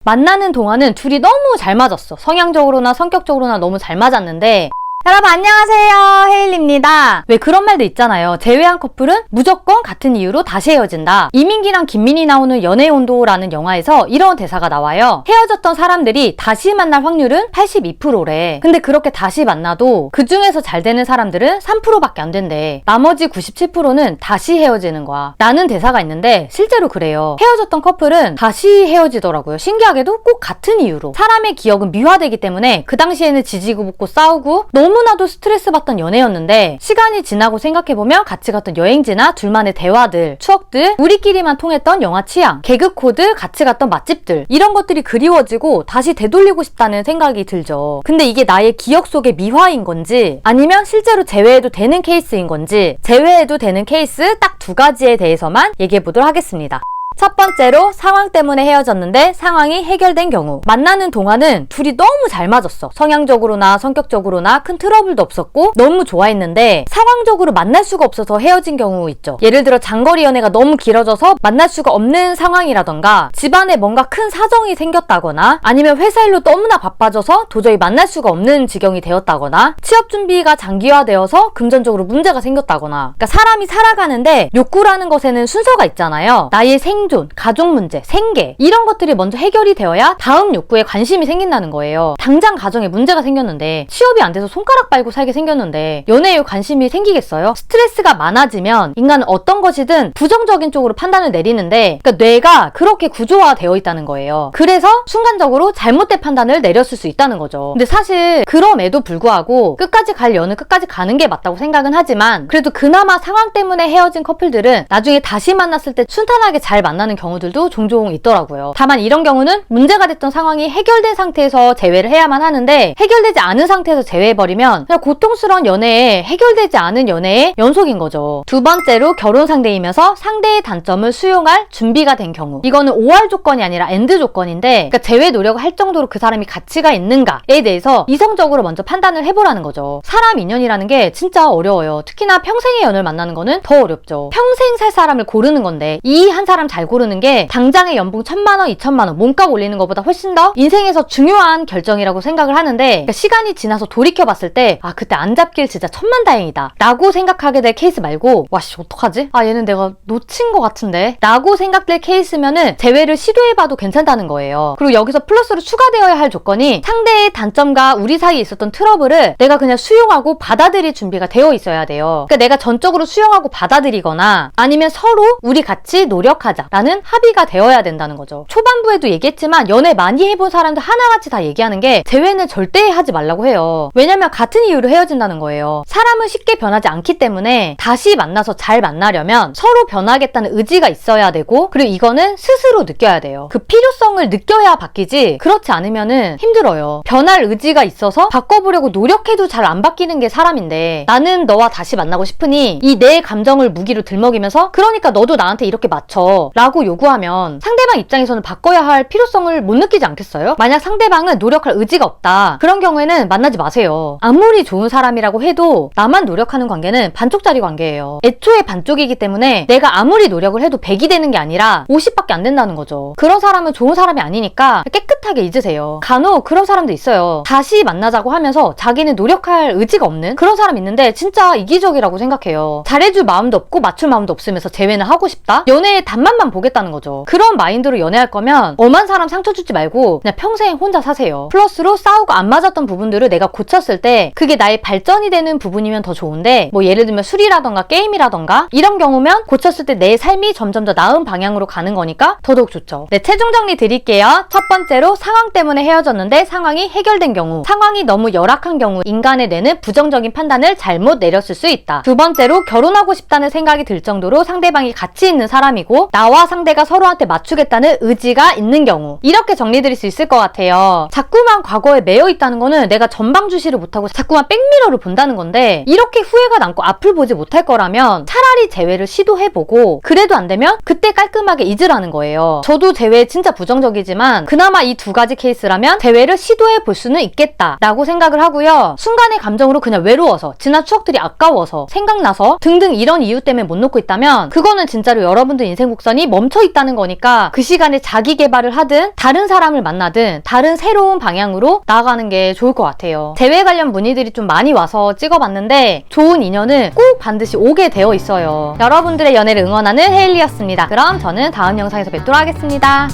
만나는 동안은 둘이 너무 잘 맞았어. 성향적으로나 성격적으로나 너무 잘 맞았는데 여러분 안녕하세요, 헤일리입니다. 왜 그런 말도 있잖아요. 재회한 커플은 무조건 같은 이유로 다시 헤어진다. 이민기랑 김민희 나오는 연애온도라는 영화에서 이런 대사가 나와요. 헤어졌던 사람들이 다시 만날 확률은 82%래. 근데 그렇게 다시 만나도 그 중에서 잘 되는 사람들은 3%밖에 안 된대. 나머지 97%는 다시 헤어지는 거야 라는 대사가 있는데 실제로 그래요. 헤어졌던 커플은 다시 헤어지더라고요. 신기하게도 꼭 같은 이유로. 사람의 기억은 미화되기 때문에 그 당시에는 지지고 볶고 싸우고 너무나도 스트레스 받던 연애였는데 시간이 지나고 생각해보면 같이 갔던 여행지나 둘만의 대화들, 추억들, 우리끼리만 통했던 영화 취향, 개그 코드, 같이 갔던 맛집들 이런 것들이 그리워지고 다시 되돌리고 싶다는 생각이 들죠. 근데 이게 나의 기억 속의 미화인 건지 아니면 실제로 재회해도 되는 케이스인 건지 재회해도 되는 케이스 딱 두 가지에 대해서만 얘기해보도록 하겠습니다. 첫 번째로 상황 때문에 헤어졌는데 상황이 해결된 경우. 만나는 동안은 둘이 너무 잘 맞았어. 성향적으로나 성격적으로나 큰 트러블도 없었고 너무 좋아했는데 상황적으로 만날 수가 없어서 헤어진 경우 있죠. 예를 들어 장거리 연애가 너무 길어져서 만날 수가 없는 상황이라던가 집안에 뭔가 큰 사정이 생겼다거나 아니면 회사 일로 너무나 바빠져서 도저히 만날 수가 없는 지경이 되었다거나 취업 준비가 장기화되어서 금전적으로 문제가 생겼다거나. 그러니까 사람이 살아가는데 욕구라는 것에는 순서가 있잖아요. 나의 생존, 가족 문제, 생계 이런 것들이 먼저 해결이 되어야 다음 욕구에 관심이 생긴다는 거예요. 당장 가정에 문제가 생겼는데 취업이 안 돼서 손가락 빨고 살게 생겼는데 연애에 관심이 생기겠어요? 스트레스가 많아지면 인간은 어떤 것이든 부정적인 쪽으로 판단을 내리는데 그러니까 뇌가 그렇게 구조화되어 있다는 거예요. 그래서 순간적으로 잘못된 판단을 내렸을 수 있다는 거죠. 근데 사실 그럼에도 불구하고 끝까지 갈 연은 끝까지 가는 게 맞다고 생각은 하지만 그래도 그나마 상황 때문에 헤어진 커플들은 나중에 다시 만났을 때 순탄하게 잘 만나는 경우들도 종종 있더라고요. 다만 이런 경우는 문제가 됐던 상황이 해결된 상태에서 재회를 해야만 하는데 해결되지 않은 상태에서 재회해버리면 그냥 고통스러운 연애에 해결되지 않은 연애의 연속인 거죠. 두 번째로 결혼 상대이면서 상대의 단점을 수용할 준비가 된 경우. 이거는 OR 조건이 아니라 END 조건인데 그러니까 재회 노력을 할 정도로 그 사람이 가치가 있는가에 대해서 이성적으로 먼저 판단을 해보라는 거죠. 사람 인연이라는 게 진짜 어려워요. 특히나 평생의 연을 만나는 거는 더 어렵죠. 평생 살 사람을 고르는 건데 이 한 사람 잘 고르는 게 당장의 연봉 1000만원, 2000만원 몸값 올리는 것보다 훨씬 더 인생에서 중요한 결정이라고 생각을 하는데 그러니까 시간이 지나서 돌이켜봤을 때 아 그때 안 잡길 진짜 천만다행이다 라고 생각하게 될 케이스 말고 와씨 어떡하지? 아 얘는 내가 놓친 것 같은데 라고 생각될 케이스면은 재회를 시도해봐도 괜찮다는 거예요. 그리고 여기서 플러스로 추가되어야 할 조건이 상대의 단점과 우리 사이에 있었던 트러블을 내가 그냥 수용하고 받아들일 준비가 되어 있어야 돼요. 그러니까 내가 전적으로 수용하고 받아들이거나 아니면 서로 우리 같이 노력하자 라는 합의가 되어야 된다는 거죠. 초반부에도 얘기했지만 연애 많이 해본 사람들 하나같이 다 얘기하는 게 재회는 절대 하지 말라고 해요. 왜냐면 같은 이유로 헤어진다는 거예요. 사람은 쉽게 변하지 않기 때문에 다시 만나서 잘 만나려면 서로 변하겠다는 의지가 있어야 되고 그리고 이거는 스스로 느껴야 돼요. 그 필요성을 느껴야 바뀌지 그렇지 않으면은 힘들어요. 변할 의지가 있어서 바꿔보려고 노력해도 잘 안 바뀌는 게 사람인데 나는 너와 다시 만나고 싶으니 이 내 감정을 무기로 들먹이면서 그러니까 너도 나한테 이렇게 맞춰 라고 요구하면 상대방 입장에서는 바꿔야 할 필요성을 못 느끼지 않겠어요? 만약 상대방은 노력할 의지가 없다 그런 경우에는 만나지 마세요. 아무리 좋은 사람이라고 해도 나만 노력하는 관계는 반쪽짜리 관계예요. 애초에 반쪽이기 때문에 내가 아무리 노력을 해도 100이 되는 게 아니라 50밖에 안 된다는 거죠. 그런 사람은 좋은 사람이 아니니까 깨끗하게 잊으세요. 간혹 그런 사람도 있어요. 다시 만나자고 하면서 자기는 노력할 의지가 없는 그런 사람 있는데 진짜 이기적이라고 생각해요. 잘해줄 마음도 없고 맞출 마음도 없으면서 재회는 하고 싶다? 연애의 단맛만 보겠다는 거죠. 그런 마인드로 연애할 거면 엄한 사람 상처 주지 말고 그냥 평생 혼자 사세요. 플러스로 싸우고 안 맞았던 부분들을 내가 고쳤을 때 그게 나의 발전이 되는 부분이면 더 좋은데 뭐 예를 들면 술이라던가 게임이라던가 이런 경우면 고쳤을 때 내 삶이 점점 더 나은 방향으로 가는 거니까 더더욱 좋죠. 네, 최종 정리 드릴게요. 첫 번째로 상황 때문에 헤어졌는데 상황이 해결된 경우. 상황이 너무 열악한 경우 인간의 뇌는 부정적인 판단을 잘못 내렸을 수 있다. 두 번째로 결혼하고 싶다는 생각이 들 정도로 상대방이 가치 있는 사람이고 나와 상대가 서로한테 맞추겠다는 의지가 있는 경우. 이렇게 정리드릴 수 있을 것 같아요. 자꾸만 과거에 매여 있다는 거는 내가 전방주시를 못하고 자꾸만 백미러를 본다는 건데 이렇게 후회가 남고 앞을 보지 못할 거라면 차라리 재회를 시도해보고 그래도 안 되면 그때 깔끔하게 잊으라는 거예요. 저도 재회 진짜 부정적이지만 그나마 이 두 가지 케이스라면 재회를 시도해볼 수는 있겠다라고 생각을 하고요. 순간의 감정으로 그냥 외로워서 지난 추억들이 아까워서 생각나서 등등 이런 이유 때문에 못 놓고 있다면 그거는 진짜로 여러분들 인생 곡선이 멈춰 있다는 거니까 그 시간에 자기 개발을 하든 다른 사람을 만나든 다른 새로운 방향으로 나아가는 게 좋을 것 같아요. 재회 관련 문의들이 좀 많이 와서 찍어봤는데 좋은 인연은 꼭 반드시 오게 되어 있어요. 여러분들의 연애를 응원하는 헤일리였습니다. 그럼 저는 다음 영상에서 뵙도록 하겠습니다.